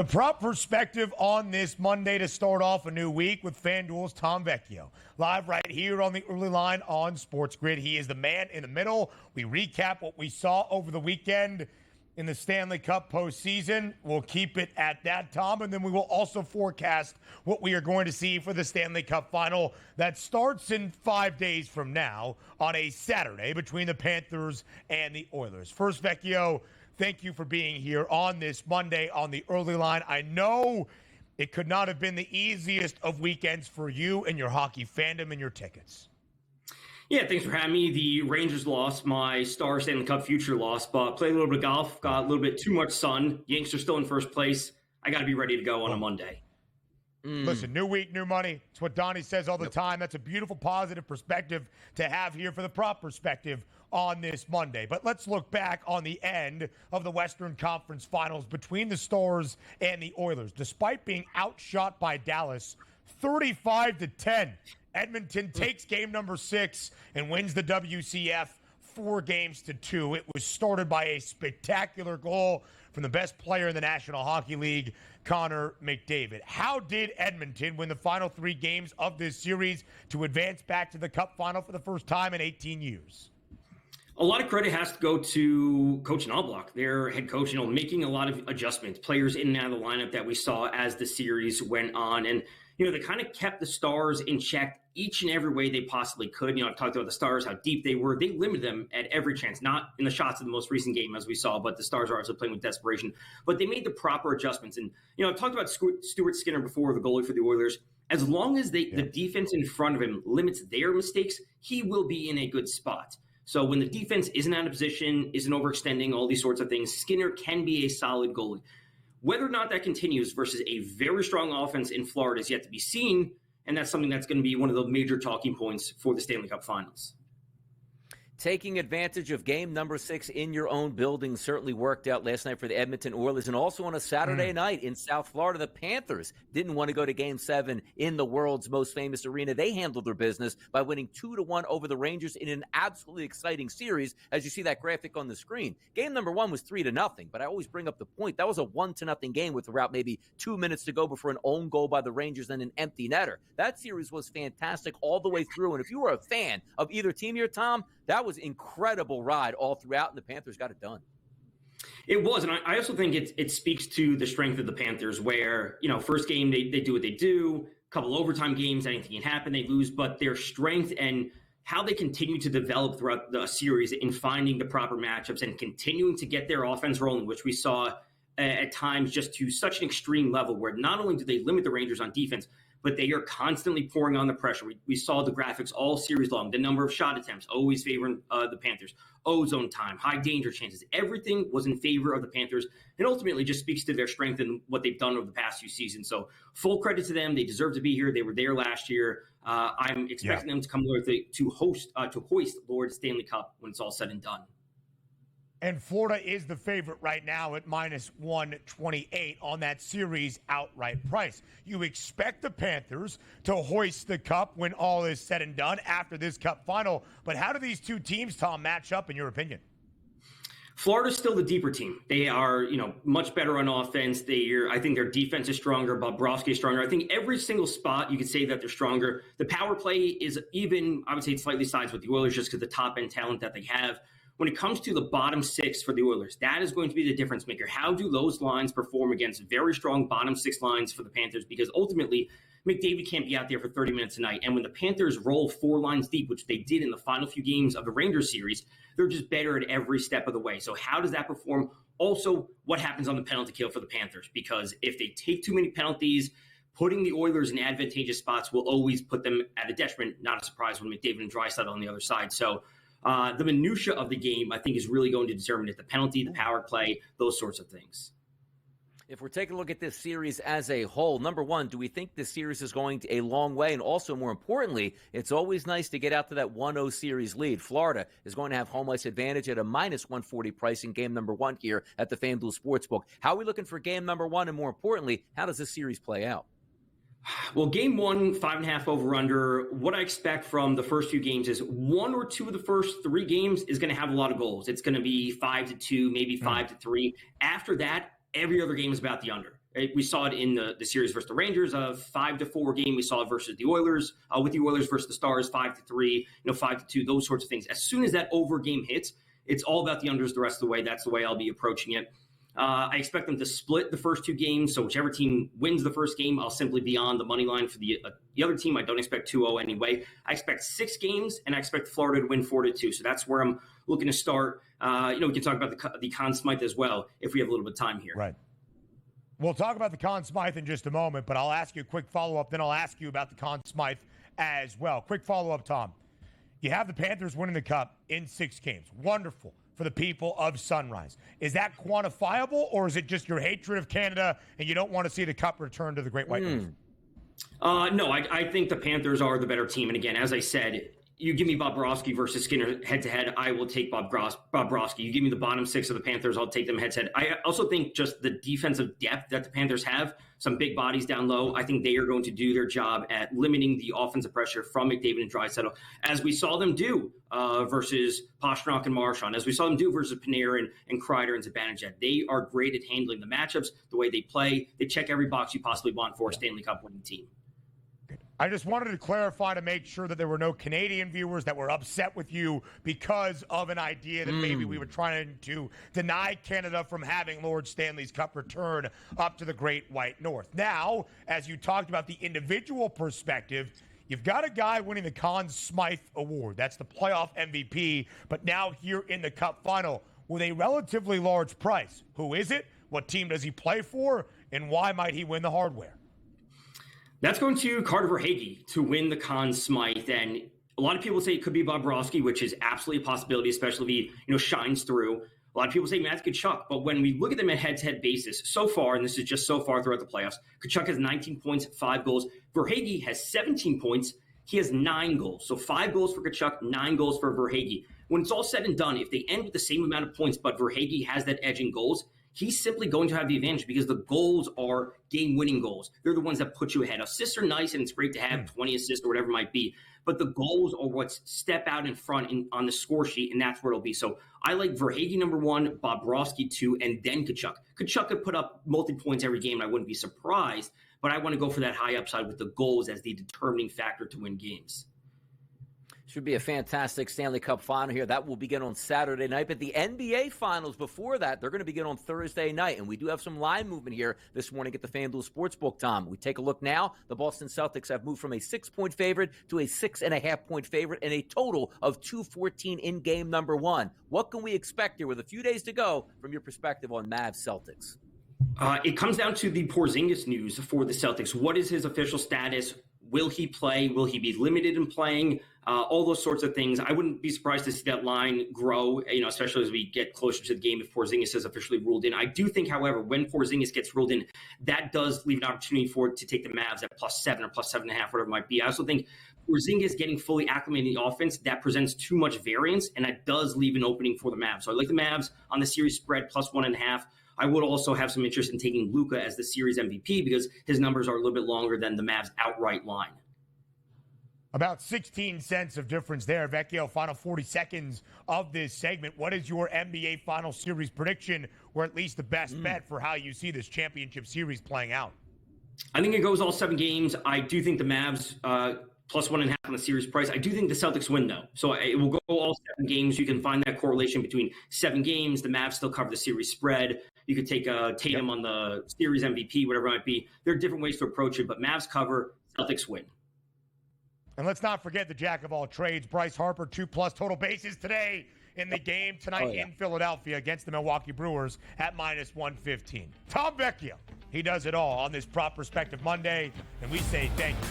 The prop perspective on this Monday to start off a new week with FanDuel's Tom Vecchio. Live right here on the early line on SportsGrid. He is the man in the middle. We recap what we saw over the weekend in the Stanley Cup postseason. We'll keep it at that, Tom, and then we will also forecast what we are going to see for the Stanley Cup final that starts in 5 days from now on a Saturday between the Panthers and the Oilers. First, Vecchio, thank you for being here on this Monday on the early line. I know it could not have been the easiest of weekends for you and your hockey fandom and your tickets. Yeah, thanks for having me. The Rangers lost, my Star Stanley Cup future lost, but played a little bit of golf, got a little bit too much sun. Yanks are still in first place. I got to be ready to go on a Monday. Listen, new week, new money. It's what Donnie says all the time. That's a beautiful, positive perspective to have here for the prop perspective on this Monday. But let's look back on the end of the Western Conference Finals between the Stars and the Oilers. Despite being outshot by Dallas 35-10, Edmonton takes game number 6 and wins the WCF 4-2. It was started by a spectacular goal from the best player in the National Hockey League, Connor McDavid. How did Edmonton win the final 3 games of this series to advance back to the Cup final for the first time in 18 years? A lot of credit has to go to Coach Knobloch, their head coach, making a lot of adjustments, players in and out of the lineup that we saw as the series went on. And, they kind of kept the Stars in check each and every way they possibly could. I've talked about the Stars, how deep they were. They limited them at every chance, not in the shots of the most recent game, as we saw, but the Stars are also playing with desperation. But they made the proper adjustments. And, I've talked about Stuart Skinner before, the goalie for the Oilers. As long as the defense in front of him limits their mistakes, he will be in a good spot. So when the defense isn't out of position, isn't overextending, all these sorts of things, Skinner can be a solid goalie. Whether or not that continues versus a very strong offense in Florida is yet to be seen, and that's something that's going to be one of the major talking points for the Stanley Cup Finals. Taking advantage of game number 6 in your own building certainly worked out last night for the Edmonton Oilers. And also on a Saturday night in South Florida, the Panthers didn't want to go to game 7 in the world's most famous arena. They handled their business by winning 2-1 over the Rangers in an absolutely exciting series, as you see that graphic on the screen. Game number 1 was 3-0, but I always bring up the point. That was a 1-0 game with around maybe 2 minutes to go before an own goal by the Rangers and an empty netter. That series was fantastic all the way through. And if you were a fan of either team here, Tom, that was incredible ride all throughout, and the Panthers got it done. It was, and I also think it speaks to the strength of the Panthers where, first game they do what they do, a couple overtime games, anything can happen, they lose, but their strength and how they continue to develop throughout the series in finding the proper matchups and continuing to get their offense rolling, which we saw at times just to such an extreme level where not only do they limit the Rangers on defense, but they are constantly pouring on the pressure. We saw the graphics all series long. The number of shot attempts, always favoring the Panthers. O-zone time, high danger chances. Everything was in favor of the Panthers, and ultimately just speaks to their strength and what they've done over the past few seasons. So full credit to them. They deserve to be here. They were there last year. I'm expecting them to come to hoist Lord Stanley Cup when it's all said and done. And Florida is the favorite right now at minus 128 on that series outright price. You expect the Panthers to hoist the cup when all is said and done after this cup final. But how do these two teams, Tom, match up in your opinion? Florida's still the deeper team. They are, much better on offense. I think their defense is stronger. Bobrovsky is stronger. I think every single spot you could say that they're stronger. The power play is even, I would say, it's slightly sides with the Oilers just because the top end talent that they have. When it comes to the bottom 6 for the Oilers, that is going to be the difference maker. How do those lines perform against very strong bottom 6 lines for the Panthers? Because ultimately, McDavid can't be out there for 30 minutes a night. And when the Panthers roll 4 lines deep, which they did in the final few games of the Rangers series, they're just better at every step of the way. So how does that perform? Also, what happens on the penalty kill for the Panthers? Because if they take too many penalties, putting the Oilers in advantageous spots will always put them at a detriment. Not a surprise when McDavid and Draisaitl on the other side. So the minutia of the game, I think, is really going to determine it. The penalty, the power play, those sorts of things. If we're taking a look at this series as a whole, number one, do we think this series is going a long way? And also, more importantly, it's always nice to get out to that 1-0 series lead. Florida is going to have home ice advantage at a minus 140 price in game number 1 here at the FanDuel Sportsbook. How are we looking for game number 1? And more importantly, how does this series play out? Well, game 1, 5.5 over under. What I expect from the first few games is 1 or 2 of the first 3 games is going to have a lot of goals. It's going to be 5-2, maybe 5-3. After that, every other game is about the under. We saw it in the series versus the Rangers, a 5-4 game. We saw it versus the Oilers, with the Oilers versus the Stars, 5-3, 5-2, those sorts of things. As soon as that over game hits, it's all about the unders the rest of the way. That's the way I'll be approaching it. I expect them to split the first 2 games. So whichever team wins the first game, I'll simply be on the money line for the other team. I don't expect 2-0 anyway. I expect 6 games, and I expect Florida to win 4-2. So that's where I'm looking to start. We can talk about the Conn Smythe as well if we have a little bit of time here. Right. We'll talk about the Conn Smythe in just a moment, but I'll ask you a quick follow-up. Then I'll ask you about the Conn Smythe as well. Quick follow-up, Tom. You have the Panthers winning the Cup in 6 games. Wonderful for the people of Sunrise. Is that quantifiable, or is it just your hatred of Canada and you don't want to see the Cup return to the Great White North? No, I think the Panthers are the better team. And again, as I said, you give me Bobrovsky versus Skinner head-to-head, I will take Bobrovsky. You give me the bottom 6 of the Panthers, I'll take them head-to-head. I also think just the defensive depth that the Panthers have, some big bodies down low, I think they are going to do their job at limiting the offensive pressure from McDavid and Draisaitl, as we saw them do versus Pastrnak and Marchand, as we saw them do versus Panarin and Kreider and Zibanejad. They are great at handling the matchups, the way they play. They check every box you possibly want for a Stanley Cup winning team. I just wanted to clarify to make sure that there were no Canadian viewers that were upset with you because of an idea that maybe we were trying to deny Canada from having Lord Stanley's Cup return up to the Great White North. Now, as you talked about the individual perspective, you've got a guy winning the Conn Smythe Award. That's the playoff MVP, but now here in the Cup final with a relatively large price. Who is it? What team does he play for? And why might he win the hardware? That's going to Carter Verhaeghe to win the Conn Smythe. And a lot of people say it could be Bobrovsky, which is absolutely a possibility, especially if he shines through. A lot of people say Matthew Tkachuk, but when we look at them at head-to-head basis, so far, and this is just so far throughout the playoffs, Tkachuk has 19 points, 5 goals. Verhaeghe has 17 points. He has 9 goals. So 5 goals for Tkachuk, 9 goals for Verhaeghe. When it's all said and done, if they end with the same amount of points, but Verhaeghe has that edge in goals, he's simply going to have the advantage because the goals are game-winning goals. They're the ones that put you ahead. Assists are nice, and it's great to have 20 assists or whatever it might be, but the goals are what step out in front on the score sheet, and that's where it'll be. So I like Verhaeghe number 1, Bobrovsky 2, and then Tkachuk. Tkachuk could put up multi-points every game, and I wouldn't be surprised, but I want to go for that high upside with the goals as the determining factor to win games. Should be a fantastic Stanley Cup final here. That will begin on Saturday night. But the NBA finals before that, they're going to begin on Thursday night. And we do have some line movement here this morning at the FanDuel Sportsbook, Tom. We take a look now. The Boston Celtics have moved from a 6-point favorite to a 6.5-point favorite and a total of 214 in game number 1. What can we expect here with a few days to go from your perspective on Mavs Celtics? It comes down to the Porzingis news for the Celtics. What is his official status? Will he play? Will he be limited in playing? All those sorts of things. I wouldn't be surprised to see that line grow, especially as we get closer to the game if Porzingis is officially ruled in. I do think, however, when Porzingis gets ruled in, that does leave an opportunity for it to take the Mavs at +7 or +7.5, whatever it might be. I also think Porzingis getting fully acclimated in the offense, that presents too much variance, and that does leave an opening for the Mavs. So I like the Mavs on the series spread +1.5. I would also have some interest in taking Luka as the series MVP because his numbers are a little bit longer than the Mavs outright line. About 16 cents of difference there. Vecchio, final 40 seconds of this segment. What is your NBA Final Series prediction, or at least the best bet for how you see this championship series playing out? I think it goes all 7 games. I do think the Mavs +1.5 on the series price. I do think the Celtics win, though. So it will go all 7 games. You can find that correlation between 7 games. The Mavs still cover the series spread. You could take Tatum on the series MVP, whatever it might be. There are different ways to approach it, but Mavs cover, Celtics win. And let's not forget the jack of all trades, Bryce Harper, 2+ total bases today in the game tonight in Philadelphia against the Milwaukee Brewers at -115. Tom Vecchio, he does it all on this Prop Perspective Monday, and we say thank you.